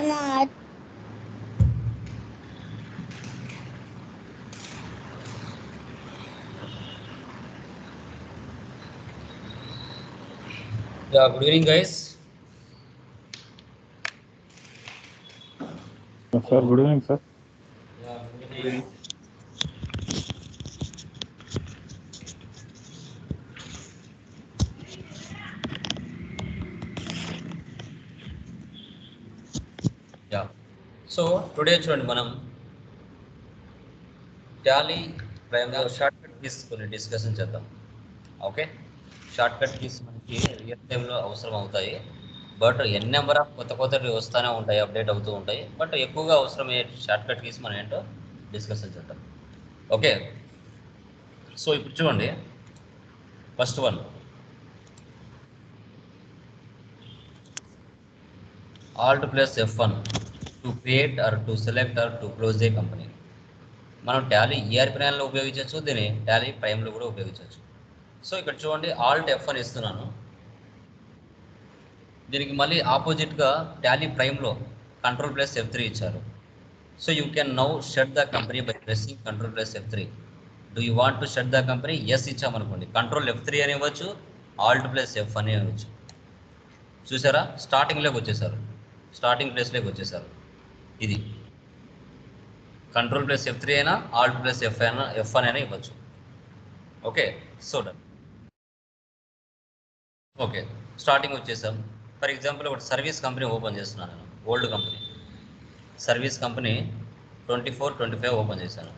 Yeah, good evening, guys. Sir, good evening, sir. Yeah, good evening. Yeah. So today చూడండి మనం Tally ప్రైమ్లో short cut keys కొన్ని discussion చేద్దాం. Okay, short cut keys మనకి real టైంలో అవసరం అవుతాయి. బట్ ఎన్ నెంబర్ ఆఫ్ కొత్తవి వస్తూనే ఉంటాయి, అప్డేట్ అవుతూ ఉంటాయి. బట్ ఎక్కువగా అవసరమయ్యే షార్ట్ కట్ కీస్ మనం ఏంటో డిస్కషన్ చేద్దాం. ఓకే, సో ఇప్పుడు చూడండి, first one Alt plus F1 to create or to select or to close a company. మనం టాలీ ఈఆర్పి ప్యానల్లో ఉపయోగించవచ్చు, దీన్ని టాలీ ప్రైమ్లో కూడా ఉపయోగించవచ్చు. సో ఇక్కడ చూడండి, ఆల్ట్ F1 ఇస్తున్నాను. దీనికి మళ్ళీ ఆపోజిట్గా టాలీ ప్రైమ్లో కంట్రోల్ ప్లస్ F3 ఇచ్చారు. So you can now shut the company by pressing control plus F3. Do you want to shut the company? Yes ఇచ్చామనుకోండి, కంట్రోల్ F3 అని ఇవ్వచ్చు, ఆల్ట్ ప్లస్ F అని ఇవ్వచ్చు. చూసారా, స్టార్టింగ్లోకి వచ్చేసారు, స్టార్టింగ్ ప్లేస్లోకి వచ్చేసారు. ఇది కంట్రోల్ ప్లస్ F3 అయినా ఆల్ట్ ప్లస్ F1 అయినా ఇవ్వచ్చు. Okay, so done. Okay, starting వచ్చేసాం. ఫర్ ఎగ్జాంపుల్ ఒకటి సర్వీస్ కంపెనీ ఓపెన్ చేస్తున్నాను నేను, old company service company 2425 open చేశాను.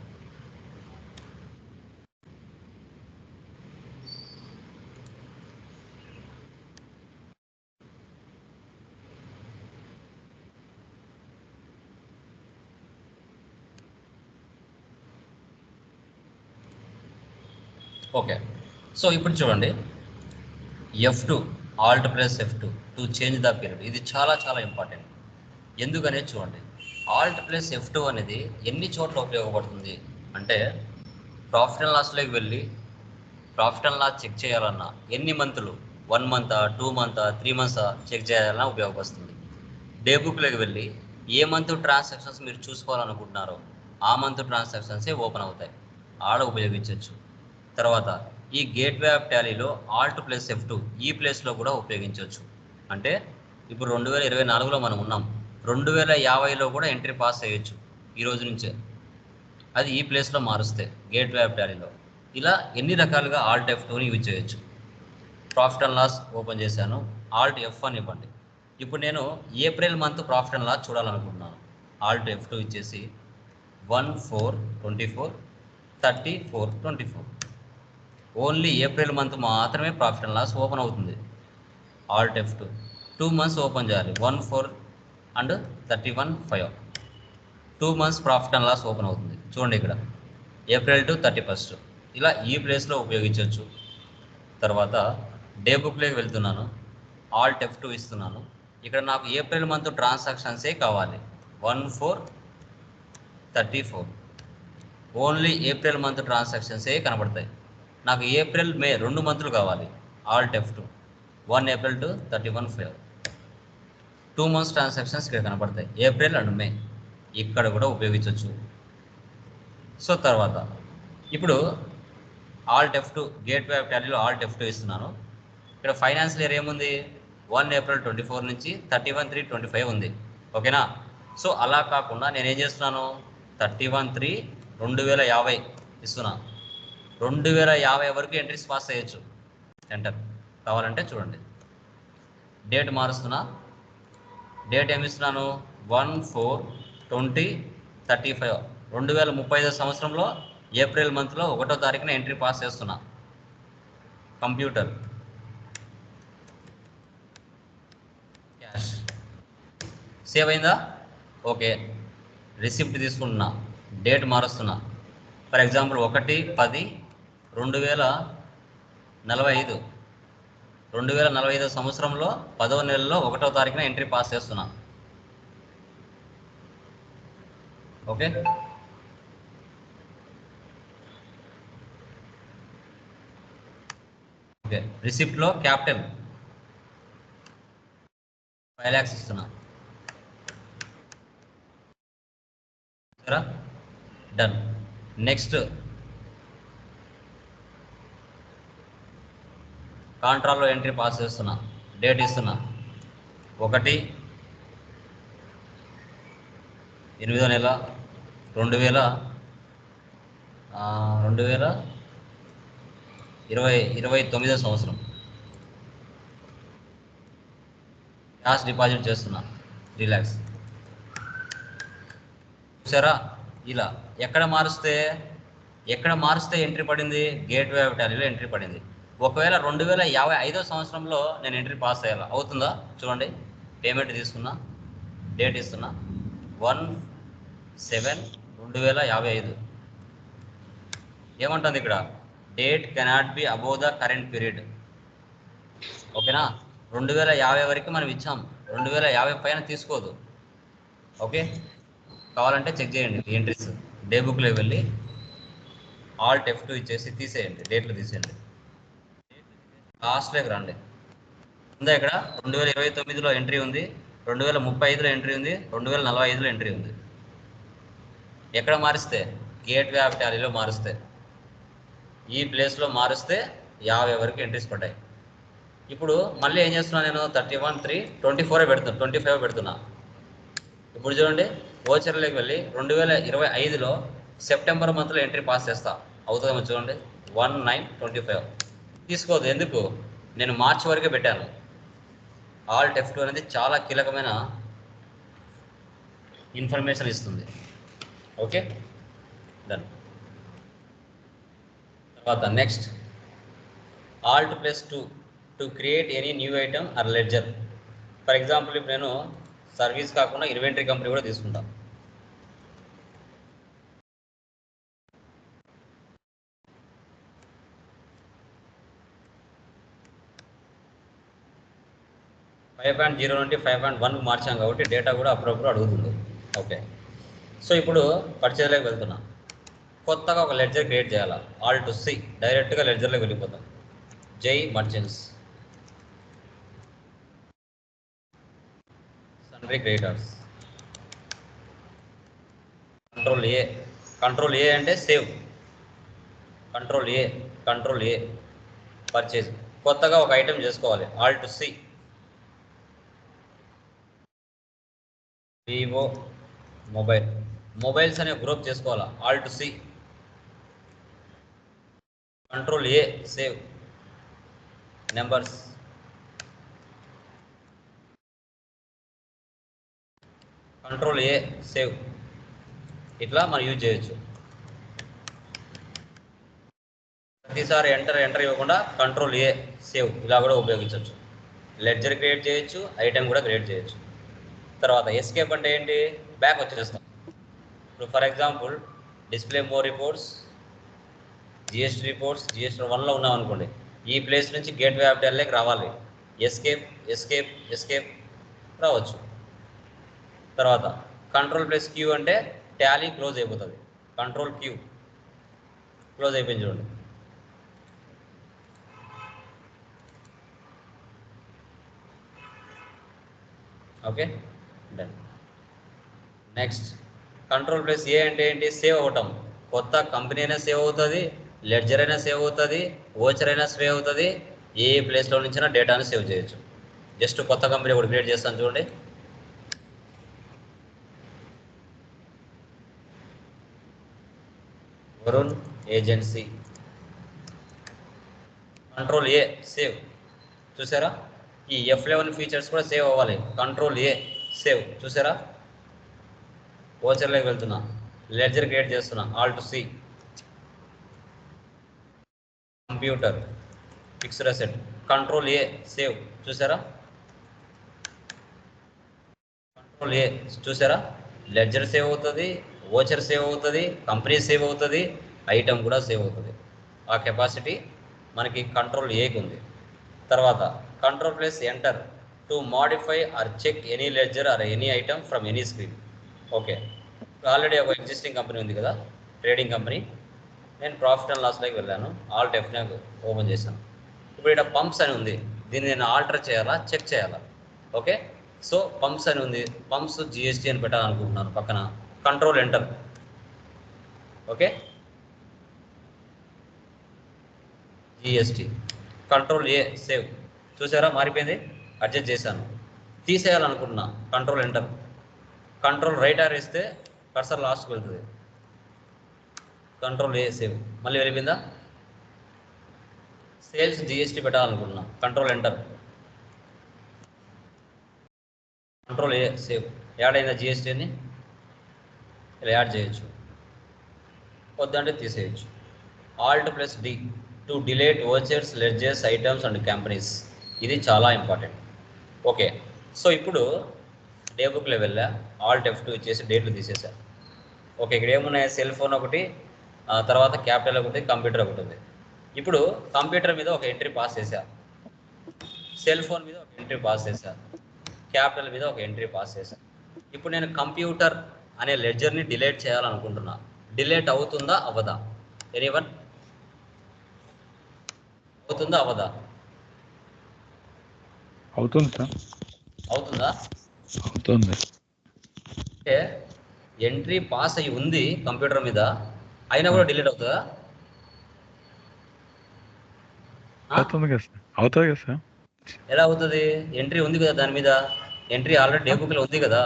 ఓకే, సో ఇప్పుడు చూడండి, F2 Alt plus F2 to change the period. ఇది చాలా చాలా ఇంపార్టెంట్. ఎందుకనే చూడండి, ఆల్ట్ ప్లస్ F2 అనేది ఎన్ని చోట్ల ఉపయోగపడుతుంది అంటే, ప్రాఫిట్ అండ్ లాస్లోకి వెళ్ళి ప్రాఫిట్ అండ్ లాస్ చెక్ చేయాలన్నా, ఎన్ని మంత్లు, 1 మంతా 2 మంతా 3 మంత్సా చెక్ చేయాలన్నా ఉపయోగపడుతుంది. డే బుక్లోకి వెళ్ళి ఏ మంత్ ట్రాన్సాక్షన్స్ మీరు చూసుకోవాలనుకుంటున్నారో ఆ మంత్ ట్రాన్సాక్షన్సే ఓపెన్ అవుతాయి, ఆడ ఉపయోగించవచ్చు. తర్వాత ఈ గేట్వే ఆఫ్ టాలీలో ఆల్ట్ ప్లస్ F2 ఈ ప్లేస్లో కూడా ఉపయోగించవచ్చు. అంటే ఇప్పుడు 2024లో మనం ఉన్నాం, 2050లో కూడా ఎంట్రీ పాస్ చేయొచ్చు ఈ రోజు నుంచే, అది ఈ ప్లేస్లో మారుస్తే గేట్వే ఆఫ్ టాలీలో. ఇలా ఎన్ని రకాలుగా ఆల్ట్ F2ని యూజ్ చేయొచ్చు. ప్రాఫిట్ అండ్ లాస్ ఓపెన్ చేశాను, ఆల్ట్ F1 ఇవ్వండి. ఇప్పుడు నేను April month profit and loss చూడాలనుకుంటున్నాను, ఆల్ట్ F2 ఇచ్చేసి 1/4/24 30/4/24 ఓన్లీ ఏప్రిల్ మంత్ మాత్రమే ప్రాఫిట్ అండ్ లాస్ ఓపెన్ అవుతుంది. ఆల్ట్ F2 2 మంత్స్ ఓపెన్ చేయాలి, 1/4 and 31/5 2 months profit and loss open అవుతుంది. చూడండి ఇక్కడ ఏప్రిల్ టు 31st, ఇలా ఈ ప్లేస్లో ఉపయోగించవచ్చు. తర్వాత డే బుక్లోకి వెళ్తున్నాను, ఆల్ట్ F2 ఇస్తున్నాను. ఇక్కడ నాకు ఏప్రిల్ మంత్ ట్రాన్సాక్షన్సే కావాలి, 1/4/34 ఓన్లీ ఏప్రిల్ మంత్ ట్రాన్సాక్షన్సే కనబడతాయి. నాకు ఏప్రిల్ మే 2 మంత్లు కావాలి, Alt F2 1 April to 31/5 2 months transactions ఇక్కడ కనబడతాయి, ఏప్రిల్ అండ్ మే. ఇక్కడ కూడా ఉపయోగించవచ్చు. సో తర్వాత ఇప్పుడు ఆల్ట్ F2 గేట్వే ఆఫ్ టాలీలో ఆల్ట్ F2 ఇస్తున్నాను. ఇక్కడ ఫైనాన్షియల్ ఇయర్ ఏముంది, 1 ఏప్రిల్ 24 నుంచి 31/3/25 ఉంది. ఓకేనా, సో అలా కాకుండా నేనేం చేస్తున్నాను, 31/3/2050 ఇస్తున్నాను. 2050 వరకు ఎంట్రీస్ పాస్ చేయొచ్చు. ఎంటర్ కావాలంటే చూడండి, డేట్ మారుస్తున్నా. డేట్ ఏమి ఇస్తున్నాను, 1/4/2035 2035 సంవత్సరంలో ఏప్రిల్ మంత్లో 1వ తారీఖున ఎంట్రీ పాస్ చేస్తున్నా. కంప్యూటర్ క్యాష్ సేవ్ అయిందా? ఓకే, రిసిప్ట్ తీసుకుంటున్నా, డేట్ మారుస్తున్నా. ఫర్ ఎగ్జాంపుల్ 1/10/2045 2045 సంవత్సరంలో 10వ నెలలో 1వ తారీఖున ఎంట్రీ పాస్ చేస్తున్నా. ఓకే, ఓకే, రిసిప్ట్లో క్యాపిటల్ 5 lakhs ఇస్తున్నా. డన్. నెక్స్ట్ కాంట్రాల్లో ఎంట్రీ పాస్ చేస్తున్నా, డేట్ ఇస్తున్నా 1/8/2029 సంవత్సరం క్యాష్ డిపాజిట్ చేస్తున్నా 3 lakhs. చూసారా ఇలా ఎక్కడ మారుస్తే ఎంట్రీ పడింది, గేట్వే ఆఫ్ టాలీలో ఎంట్రీ పడింది. ఒకవేళ 2055 సంవత్సరంలో నేను ఎంట్రీ పాస్ అయ్యాలా, అవుతుందా చూడండి. పేమెంట్ తీసుకున్నా, డేట్ ఇస్తున్నా 1/7/2055. ఏమంటుంది ఇక్కడ, date cannot be above the current period. ఓకేనా, 2050 వరకు మనం ఇచ్చాం, 2050 పైన తీసుకోదు. ఓకే, కావాలంటే చెక్ చేయండి ఎంట్రీస్, డే బుక్లో వెళ్ళి Alt F2 ఇచ్చేసి తీసేయండి, డేట్లు తీసేయండి. లాస్ట్లోకి రండి, ఉందా ఇక్కడ 2029లో ఎంట్రీ ఉంది, 2035లో ఎంట్రీ ఉంది, 2045లో ఎంట్రీ ఉంది. ఎక్కడ మారిస్తే, గేట్వే ఆఫ్ టాలీలో మారుస్తే, ఈ ప్లేస్లో మారుస్తే 50 వరకు ఎంట్రీస్ పడ్డాయి. ఇప్పుడు మళ్ళీ ఏం చేస్తున్నా, నేను 31/3/24 పెడుతున్నా, 25 పెడుతున్నా. ఇప్పుడు చూడండి, ఓచర్లోకి వెళ్ళి 2025లో సెప్టెంబర్ మంత్లో ఎంట్రీ పాస్ చేస్తా, అవుతుందేమో చూడండి. 1/9/25 తీసుకోదు, ఎందుకు, నేను మార్చి వరకే పెట్టాను. Alt F2 అనేది చాలా కీలకమైన ఇన్ఫర్మేషన్ ఇస్తుంది. Okay, done. తర్వాత next Alt+2 to create any new item or ledger. For example ఇప్పుడు నేను సర్వీస్ కాకుండా ఇన్వెంటరీ కంపెనీ కూడా తీసుకుంటా. ఫైవ్ 5.0 నుండి 5.1 మార్చాం కాబట్టి డేటా కూడా అప్పుడప్పుడు అడుగుతుంది. ఓకే, సో ఇప్పుడు పర్చేజ్లోకి వెళ్తున్నా, కొత్తగా ఒక లెడ్జర్ క్రియేట్ చేయాలా. Alt+C, డైరెక్ట్గా లెడ్జర్లోకి వెళ్ళిపోతాం. జై మర్చెంట్స్, సన్రీ క్రియేటర్స్, కంట్రోల్ ఏ అంటే సేవ్, కంట్రోల్ ఏ పర్చేజ్. కొత్తగా ఒక ఐటెం చేసుకోవాలి, Alt+C, వివో మొబైల్స్ అనే గ్రూప్ చేసుకోవాలా. Alt+C, control A save, numbers, control A save. ఇట్లా మనం యూజ్ చేయొచ్చు. ప్రతిసారి ఎంటర్ ఇవ్వకుండా కంట్రోల్ ఏ సేవ్ ఇలా కూడా ఉపయోగించవచ్చు. లెడ్జర్ క్రియేట్ చేయొచ్చు, ఐటెం కూడా క్రియేట్ చేయొచ్చు. తర్వాత ఎస్కేప్ అంటే ఏంటి, బ్యాక్ వచ్చేస్తాం. ఇప్పుడు for example display more reports, GST reports, GST 1లో ఉన్నాం అనుకోండి, ఈ ప్లేస్ నుంచి గేట్వే ఆఫ్ టాలీలోకి రావాలి. ఎస్కేప్ రావచ్చు. తర్వాత Ctrl+Q అంటే టాలీ క్లోజ్ అయిపోతుంది. Ctrl+Q క్లోజ్ అయిపోయింది చూడండి. Okay, done. నెక్స్ట్ Ctrl+A అంటే ఏంటి, సేవ్ అవ్వటం. కొత్త కంపెనీ అయినా సేవ్ అవుతుంది, లెడ్జర్ అయినా సేవ్ అవుతుంది, ఓచర్ అయినా సేవ్ అవుతుంది. ఏ ప్లేస్లో నుంచైనా డేటాను సేవ్ చేయొచ్చు. జస్ట్ కొత్త కంపెనీ ఒకటి క్రియేట్ చేస్తాను చూడండి. Varun agency, Ctrl+A save. చూసారా, ఈ F11 ఫీచర్స్ కూడా సేవ్ అవ్వాలి. Ctrl+A save. చూసారా, ఓచర్లోకి వెళ్తున్నా, లెడ్జర్ క్రియేట్ చేస్తున్నా, Alt+C, computer fixed asset, Ctrl+A save. చూసారా, Ctrl+A చూసారా, లెడ్జర్ సేవ్ అవుతుంది, ఓచర్ సేవ్ అవుతుంది, కంపెనీ సేవ్ అవుతుంది, ఐటమ్ కూడా సేవ్ అవుతుంది. ఆ కెపాసిటీ మనకి Ctrl+Aకి ఉంది. తర్వాత Ctrl+Enter to modify or check any ledger or any item from any screen. Okay, already ఒక ఎగ్జిస్టింగ్ కంపెనీ ఉంది కదా, ట్రేడింగ్ కంపెనీ. నేను ప్రాఫిట్ అండ్ లాస్లోకి వెళ్ళాను, Alt F9 ఓపెన్ చేశాను. ఇప్పుడు ఇక్కడ పంప్స్ అని ఉంది, దీన్ని నేను ఆల్టర్ చేయాలా, చెక్ చేయాలా. ఓకే, సో పంప్స్ అని ఉంది, పంప్స్ GST అని పెట్టాలనుకుంటున్నాను పక్కన. Ctrl+Enter okay, GST. Control A save. చూసారా మారిపోయింది, అడ్జస్ట్ చేశాను. తీసేయాలనుకున్నా control enter. Control right R ఇస్తే కర్సర్ లాస్ట్కి వెళ్తుంది. కంట్రోల్ ఏ సేవ్, మళ్ళీ వెళ్ళిపోయిందా. సేల్స్ జిఎస్టీ పెట్టాలనుకున్నా control enter. Control A save, add అయిందా జిఎస్టీ అని. ఇలా యాడ్ చేయొచ్చు, వద్దంటే తీసేయచ్చు. Alt plus D to delete vouchers, ledgers, items and companies. ఇది చాలా ఇంపార్టెంట్. ఓకే, సో ఇప్పుడు డే బుక్లో వెళ్ళా, ఆల్ట్ F2 ఇచ్చేసి డేట్లు తీసేసా. ఓకే, ఇక్కడ ఏమున్నాయి, సెల్ ఫోన్ ఒకటి, తర్వాత క్యాపిటల్ ఒకటి, కంప్యూటర్ ఒకటి ఉంది. ఇప్పుడు కంప్యూటర్ మీద ఒక ఎంట్రీ పాస్ చేశా, సెల్ ఫోన్ మీద ఒక ఎంట్రీ పాస్ చేశా, క్యాపిటల్ మీద ఒక ఎంట్రీ పాస్ చేశా. ఇప్పుడు నేను కంప్యూటర్ అనే లెడ్జర్ని డిలీట్ చేయాలనుకుంటున్నా. డిలీట్ అవుతుందా అవ్వదా? ఎనీవన్? అవుతుందా అవ్వదా? అవుతుంది సార్. అవుతుందా? అవుతుంది. అంటే ఎంట్రీ పాస్ అయ్యి ఉంది కంప్యూటర్ మీద, అయినా కూడా డిలీట్ అవుతుందా? అవుతుంది కదా సార్, అవుతుంది కదా సార్. ఎలా అవుతుంది? ఎంట్రీ ఉంది కదా దాని మీద, ఎంట్రీ ఆల్రెడీ డే బుక్లో ఉంది కదా,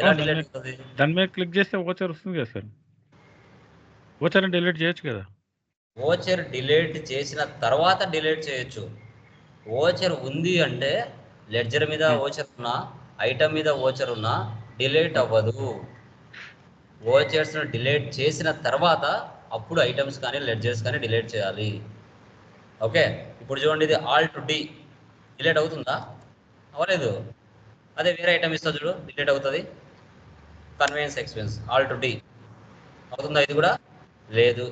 ఎలా డిలీట్ అవుతుంది? దాని మీద క్లిక్ చేస్తే ఓచర్ వస్తుంది కదా సార్. ఓచర్ని డిలీట్ చేయొచ్చు కదా. ఓచర్ డిలీట్ చేసిన తర్వాత డిలీట్ చేయొచ్చు. ఓచర్ ఉంది అంటే లెడ్జర్ మీద ఓచర్ ఉన్నా, ఐటమ్ మీద ఓచర్ ఉన్నా డిలీట్ అవ్వదు. ఓచర్స్ను డిలీట్ చేసిన తర్వాత అప్పుడు ఐటమ్స్ కానీ లెడ్జర్స్ కానీ డిలీట్ చేయాలి. ఓకే, ఇప్పుడు చూడండి, ఇది ఆల్ట్ డి డిలీట్ అవుతుందా? అవ్వలేదు. అదే వేరే ఐటమ్ ఇస్తా చూడు, డిలీట్ అవుతుంది. కన్వీనియన్స్ ఎక్స్పెన్స్ ఆల్ట్ డి అవుతుందా? ఇది కూడా లేదు.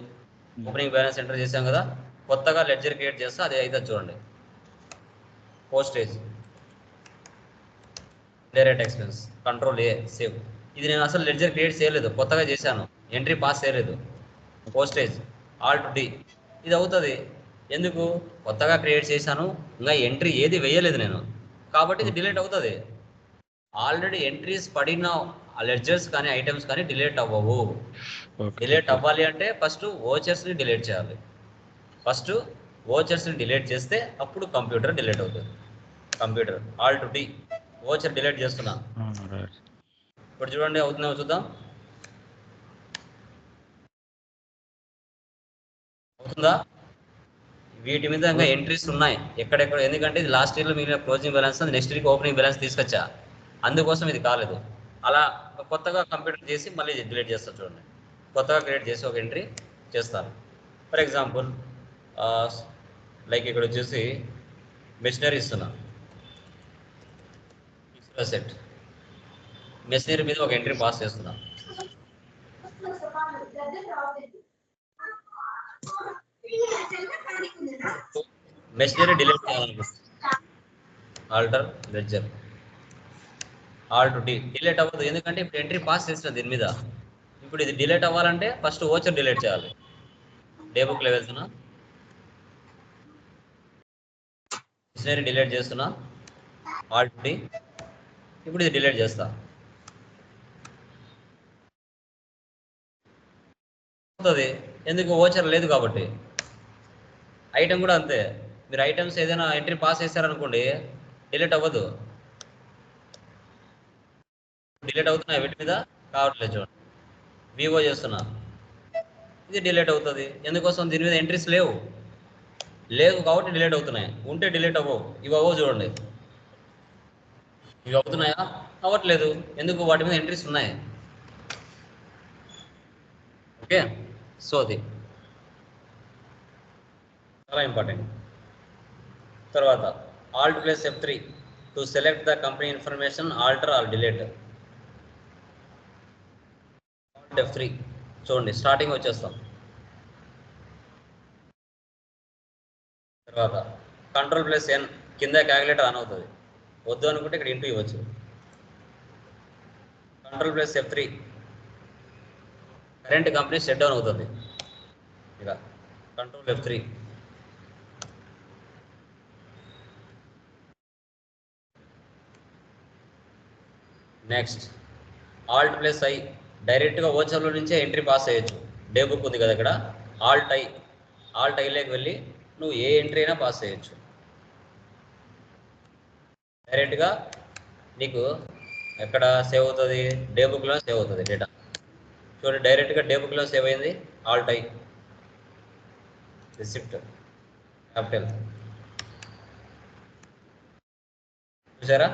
ఓపెనింగ్ బ్యాలెన్స్ ఎంటర్ చేసాం కదా, కొత్తగా లెడ్జర్ క్రియేట్ చేస్తే అది అయితే చూడండి, postage, direct expense, control A save. ఇది నేను అసలు లెడ్జర్ క్రియేట్ చేయలేదు, కొత్తగా చేశాను, ఎంట్రీ పాస్ చేయలేదు. పోస్టేజ్ ఆల్ట్ డి, ఇది అవుతుంది. ఎందుకు? కొత్తగా క్రియేట్ చేశాను, ఇంకా ఎంట్రీ ఏది వేయలేదు నేను, కాబట్టి ఇది డిలీట్ అవుతుంది. ఆల్రెడీ ఎంట్రీస్ పడిన లెడ్జర్స్ కానీ ఐటమ్స్ కానీ డిలీట్ అవ్వవు. డిలీట్ అవ్వాలి అంటే ఫస్ట్ ఓచర్స్ని డిలీట్ చేయాలి. ఫస్ట్ ఓచర్స్ని డిలీట్ చేస్తే అప్పుడు కంప్యూటర్ డిలీట్ అవుతుంది. Computer alt D, voucher delete చేస్తున్నా. ఇప్పుడు చూడండి, అవుతుందో చూద్దాం. అవుతుందా? వీటి మీద ఇంకా ఎంట్రీస్ ఉన్నాయి ఎక్కడెక్కడ, ఎందుకంటే ఇది లాస్ట్ ఇయర్లో మిగిలిన closing balance, next week opening balance తీసుకొచ్చా, అందుకోసం ఇది కాలేదు. అలా కొత్తగా కంప్యూటర్ చేసి మళ్ళీ డిలీట్ చేస్తాను చూడండి. కొత్తగా క్రియేట్ చేసి ఒక ఎంట్రీ చేస్తాను. ఫర్ ఎగ్జాంపుల్ లైక్ ఇక్కడ వచ్చేసి మెషినరీ ఇస్తున్నా, సెట్ మెషినరీ మీద ఒక ఎంట్రీ పాస్ చేస్తున్నా. మెషినరీ డిలీట్ చేయాలనుకుంటున్నా, alter ledger alt D, delete అవ్వదు ఎందుకంటే ఇప్పుడు ఎంట్రీ పాస్ చేసిన దీని మీద. ఇప్పుడు ఇది డిలీట్ అవ్వాలంటే ఫస్ట్ ఓచర్ డిలీట్ చేయాలి. డే బుక్లో వెళ్తున్నా, మిషనరీ డిలీట్ చేస్తున్నా, ఆల్ట్ డి. ఇప్పుడు ఇది డిలీట్ చేస్తా, అవుతుంది. ఎందుకు? ఓచర్ లేదు కాబట్టి. ఐటమ్ కూడా అంతే, మీరు ఐటమ్స్ ఏదైనా ఎంట్రీ పాస్ చేశారనుకోండి డిలీట్ అవ్వదు. డిలీట్ అవుతున్నాయి వీటి మీద, కావట్లేదు చూడండి. వివో చేస్తున్నా, ఇది డిలీట్ అవుతుంది. ఎందుకోసం? దీని మీద ఎంట్రీస్ లేవు కాబట్టి డిలీట్ అవుతున్నాయి. ఉంటే డిలీట్ అవ్వవు. ఇవి అవ్వవు చూడండి, ఇవి అవుతున్నాయా? అవ్వట్లేదు. ఎందుకు? వాటి మీద ఎంట్రీస్ ఉన్నాయి. ఓకే, సో అది చాలా ఇంపార్టెంట్. తర్వాత alt plus F3 to select the company information, alter or delete. Alt F3 చూడండి, స్టార్టింగ్ వచ్చేస్తాం. తర్వాత కంట్రోల్ ప్లస్ N, కింద క్యాలిక్యులేటర్ ఆన్ అవుతుంది. వద్దు అనుకుంటే ఇక్కడ ఇంటూ ఇవ్వచ్చు. Control plus F3, current company shut down అవుతుంది. ఇలా control F3. Next alt plus I, డైరెక్ట్గా ఓచర్లో నుంచే ఎంట్రీ పాస్ చేయొచ్చు. డే బుక్ ఉంది కదా ఇక్కడ, ఆల్ట్ ఐలోకి వెళ్ళి నువ్వు ఏ ఎంట్రీ అయినా పాస్ చేయొచ్చు. డైరెక్ట్గా నీకు ఎక్కడ సేవ్ అవుతుంది, డే బుక్లో సేవ్ అవుతుంది డేటా. చూడండి డైరెక్ట్గా డే బుక్లో సేవ్ అయింది. ఆల్ట్ ఐ రిసిప్ట్ క్యాపిటల్ చూసారా,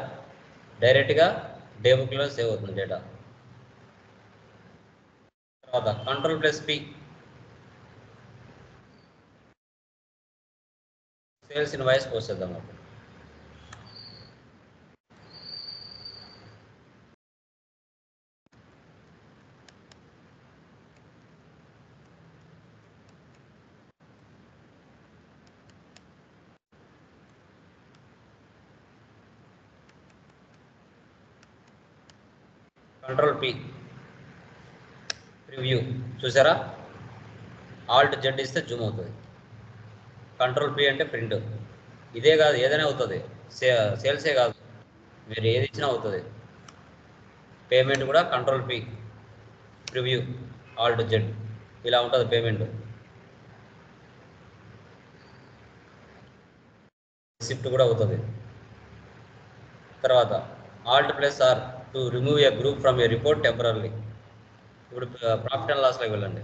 డైరెక్ట్గా డే బుక్లో సేవ్ అవుతుంది డేటా. తర్వాత Ctrl+P సేల్స్ ఇన్వాయిస్ పోసేద్దాం. అప్పుడు Ctrl+P ప్రివ్యూ చూసారా, Alt+Z ఇస్తే జూమ్ అవుతుంది. Ctrl+P అంటే ప్రింట్. ఇదే కాదు ఏదైనా అవుతుంది, సేల్సే కాదు, మీరు ఏది ఇచ్చినా అవుతుంది. పేమెంట్ కూడా Ctrl+P ప్రివ్యూ Alt+Z ఇలా ఉంటుంది పేమెంట్. రిసిప్ట్ కూడా అవుతుంది. తర్వాత Alt+R to remove A group from A report temporary. ఇప్పుడు ప్రాఫిట్ అండ్ లాస్లోకి వెళ్ళండి,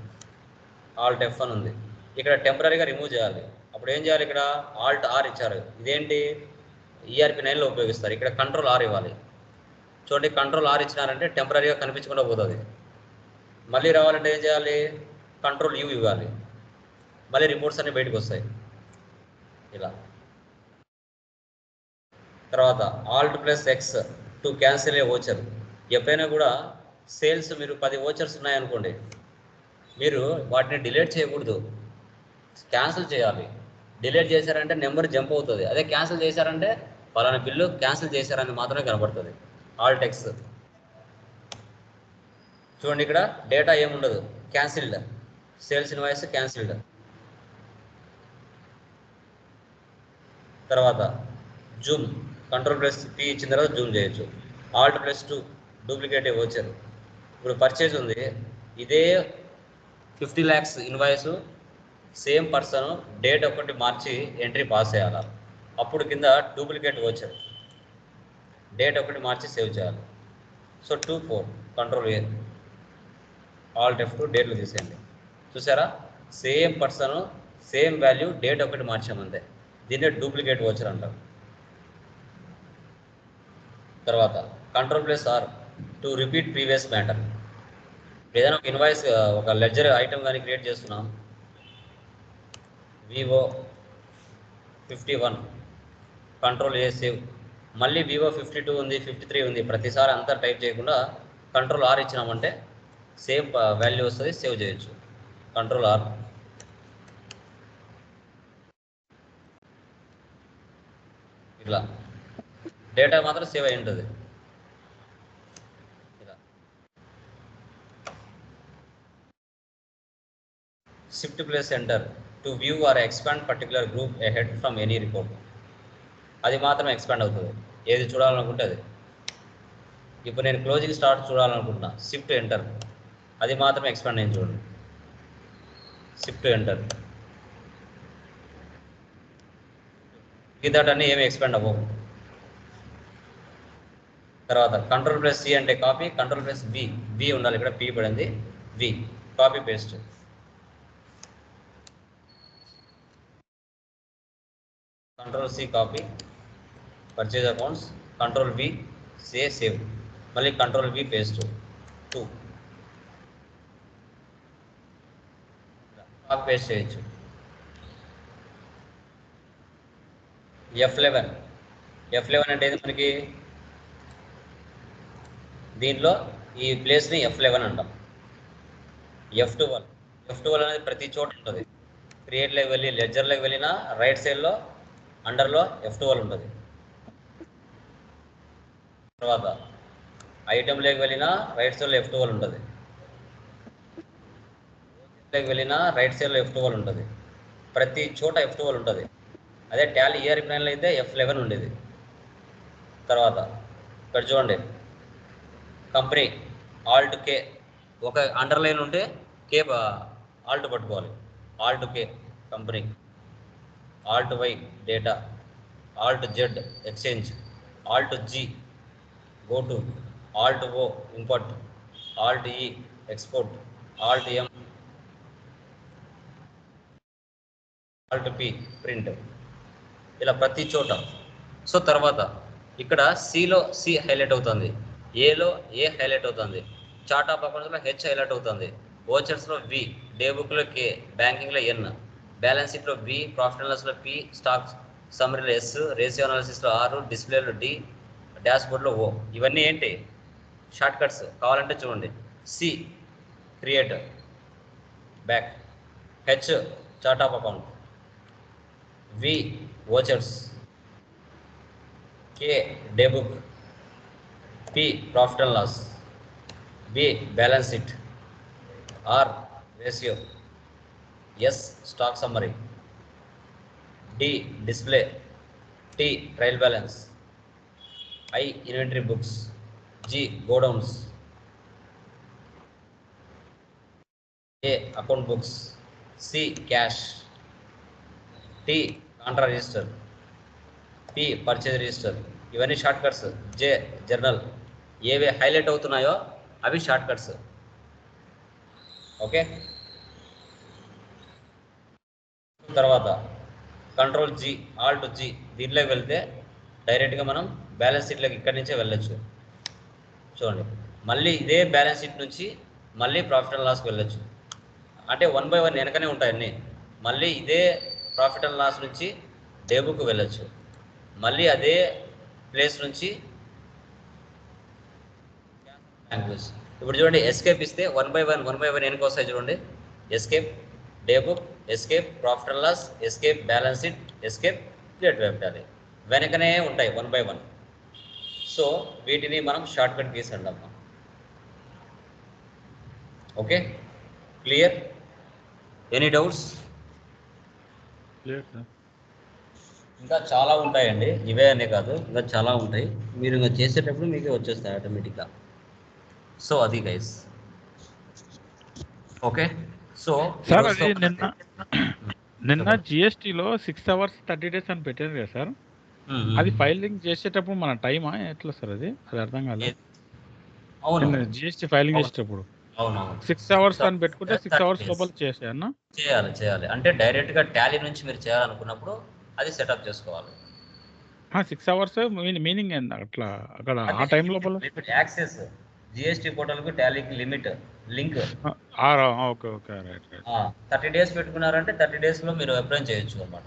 Alt+F1 ఉంది, ఇక్కడ టెంపరీగా రిమూవ్ చేయాలి. అప్పుడు ఏం చేయాలి, ఇక్కడ Alt+R ఇచ్చారు, ఇదేంటి ERP9లో ఉపయోగిస్తారు. ఇక్కడ Ctrl+R ఇవ్వాలి. చూడండి Ctrl+R ఇచ్చినారంటే టెంపరీగా కనిపించకుండా పోతుంది. మళ్ళీ రావాలంటే ఏం చేయాలి, Ctrl+U ఇవ్వాలి, మళ్ళీ రిపోర్ట్స్ అన్ని బయటకు వస్తాయి ఇలా. తర్వాత Alt+X to cancel A voucher. ఎప్పుడైనా కూడా సేల్స్ మీరు 10 ఓచర్స్ ఉన్నాయనుకోండి, మీరు వాటిని డిలీట్ చేయకూడదు, క్యాన్సిల్ చేయాలి. డిలీట్ చేశారంటే నెంబర్ జంప్ అవుతుంది. అదే క్యాన్సిల్ చేశారంటే పలానా బిల్లు క్యాన్సిల్ చేశారని మాత్రమే కనబడుతుంది. Alt+X చూడండి, ఇక్కడ డేటా ఏముండదు, క్యాన్సిల్డ్, సేల్స్ ఇన్వాయిస్ క్యాన్సిల్డ్. తర్వాత జూమ్, Ctrl+P ఇచ్చిన తర్వాత జూమ్ చేయొచ్చు. Alt+2 duplicate voucher. ఇప్పుడు పర్చేజ్ ఉంది, ఇదే 50 lakhs invoice, same person date ఒకటి మార్చి ఎంట్రీ పాస్ చేయాలి. అప్పుడు కింద డూప్లికేట్ ఓచర్, డేట్ ఒకటి మార్చి సేవ్ చేయాలి. సో 2 4 Ctrl+A Alt+F2 డేట్లు తీసేయండి. చూసారా, same person same value, date ఒకటి మార్చామంతే. దీన్నే డూప్లికేట్ ఓచర్ అంటారు. తర్వాత Ctrl+R to repeat previous matter. ఏదైనా ఒక ఇన్వాయిస్, ఒక లెడ్జర్ ఐటమ్ కానీ క్రియేట్ చేస్తున్నాం, Vivo 51 Ctrl+A సేవ్. మళ్ళీ Vivo 52 ఉంది, 53 ఉంది, ప్రతిసారి అంతా టైప్ చేయకుండా Ctrl+R ఇచ్చినామంటే సేమ్ వాల్యూ వస్తుంది, సేవ్ చేయొచ్చు. Ctrl+R ఇలా డేటా మాత్రం సేవ్ అయి ఉంటుంది. Shift+Enter to view or expand particular group ahead from any report. అది మాత్రం ఎక్స్పాండ్ అవుతుంది, ఏది చూడాలనుకుంటే అది. ఇప్పుడు నేను క్లోజింగ్ స్టార్ట్ చూడాలనుకుంటున్నా, Shift+Enter, అది మాత్రం ఎక్స్పాండ్ అయింది చూడండి. Shift+Enter, మిగతాటన్నీ ఏమి ఎక్స్పాండ్ అవ్వవు. తర్వాత Ctrl+C అంటే కాపీ, Ctrl+V ఉండాలి, ఇక్కడ P పడింది, V copy paste. Ctrl+C copy purchase accounts, Ctrl+V save, మళ్ళీ Ctrl+V పేస్ట్ 2 కాపీ పేస్ట్ చేయొచ్చు. F11 అంటే ఏది మనకి, దీంట్లో ఈ ప్లేస్ని F11 అంటాం. F12 అనేది ప్రతి చోట ఉంటుంది. క్రియేట్లోకి వెళ్ళి లెడ్జర్లోకి వెళ్ళినా రైట్ సైడ్లో అండర్లో F12 ఉంటుంది. తర్వాత ఐటెంలోకి వెళ్ళినా రైట్ సైడ్లో F12 ఉంటుంది, లోకి వెళ్ళినా రైట్ సైడ్లో F12 ఉంటుంది, ప్రతి చోట F12 ఉంటుంది. అదే టాలీ ERP9లో అయితే F11 ఉండేది. తర్వాత ఇక్కడ చూడండి, కంపెనీ Alt+K, ఒక అండర్లైన్ ఉంటే K ఆల్ట్ పట్టుకోవాలి, alt K company, alt Y data, alt Z exchange, alt G go to, alt O import, alt E export, alt M, alt P print, ఇలా ప్రతి చోట. సో తర్వాత ఇక్కడ సిలో సి హైలైట్ అవుతుంది, ఏలో ఏ హైలైట్ అవుతుంది, చార్ట్ ఆఫ్ అకౌంట్స్లో హెచ్ హైలైట్ అవుతుంది, ఓచర్స్లో వి, డే బుక్లో కే, బ్యాంకింగ్లో ఎన్, బ్యాలెన్స్ షీట్లో బి, ప్రాఫిట్ అండ్ లాస్లో పి, స్టాక్స్ సమ్మరీలో ఎస్, రేషియో అనాలిసిస్లో ఆర్, డిస్ప్లేలో డి, డాష్ బోర్డ్లో ఓ. ఇవన్నీ ఏంటి షార్ట్ కట్స్. కావాలంటే చూడండి, C create back, H chart of account, V vouchers, K day book, P profit and loss, B balance sheet, R ratio, S stock summary, D display, T trial balance, I inventory books, G godowns, A account books, C cash, T contra register, P purchase register. ఇవన్నీ shortcuts. J journal. ఏవి highlight అవుతున్నాయో అవి shortcuts. Okay, తర్వాత control G, alt G, దీంట్లోకి వెళ్తే డైరెక్ట్గా మనం balance షీట్లోకి ఇక్కడి నుంచే వెళ్ళొచ్చు. చూడండి, మళ్ళీ ఇదే బ్యాలెన్స్ షీట్ నుంచి మళ్ళీ ప్రాఫిట్ అండ్ లాస్కి వెళ్ళొచ్చు. అంటే 1 by 1 వెనకనే ఉంటాయి అన్నీ. మళ్ళీ ఇదే ప్రాఫిట్ అండ్ లాస్ నుంచి డే బుక్ వెళ్ళొచ్చు, మళ్ళీ అదే ప్లేస్ నుంచి లాంగ్వేజ్. ఇప్పుడు చూడండి, ఎస్కేప్ ఇస్తే 1 by 1 వెనక వస్తాయి చూడండి. Escape day book, escape profit and loss, escape balance sheet, escape create web Tally, వెనకనే ఉంటాయి 1 by 1. సో వీటిని మనం షార్ట్ కట్ కీస్ అంటాం. Okay, clear? Any doubts? Clear sir. ఇంకా చాలా ఉంటాయండి, ఇవే అనే కాదు, ఇంకా చాలా ఉంటాయి. మీరు ఇంకా చేసేటప్పుడు మీకు వచ్చేస్తాయి ఆటోమేటిక్గా. సో అది గైస్. ఓకే, సో సార్ అది నిన్న జిఎస్టీలో 6 hours 30 days అని పెట్టారు కదా సార్, అది ఫైలింగ్ చేసేటప్పుడు మన టైమా ఎట్లా సార్? అది అర్థం కాలేదు. అవును, జిఎస్టీ ఫైలింగ్ చేసేటప్పుడు అవునవును 6 hours అని పెట్టుకుంటే 6 hours లోపల చేసేయన్నా? చేయాలి. అంటే డైరెక్ట్గా టాలీ నుంచి మీరు చేయాలనుకున్నప్పుడు అది సెటప్ చేసుకోవాలి. 6 hours మీనింగ్ ఏంది అట్లా? అక్కడ ఆ టైం లోపల యాక్సెస్ జిఎస్టీ పోర్టల్కి టాలీకి limit link. Okay okay, right right. 30 days పెట్టుకున్నారంటే 30 daysలో మీరు అప్లై చేయొచ్చు అనమాట.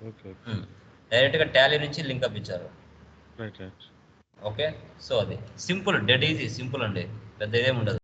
ఓకే, డైరెక్ట్గా టాలీ నుంచి లింక్ అప్ ఇచ్చారు. Right right. ఓకే, సో అది సింపుల్, డెడ్ ఈజీ, సింపుల్ అండి, పెద్ద ఇదేం ఉండదు.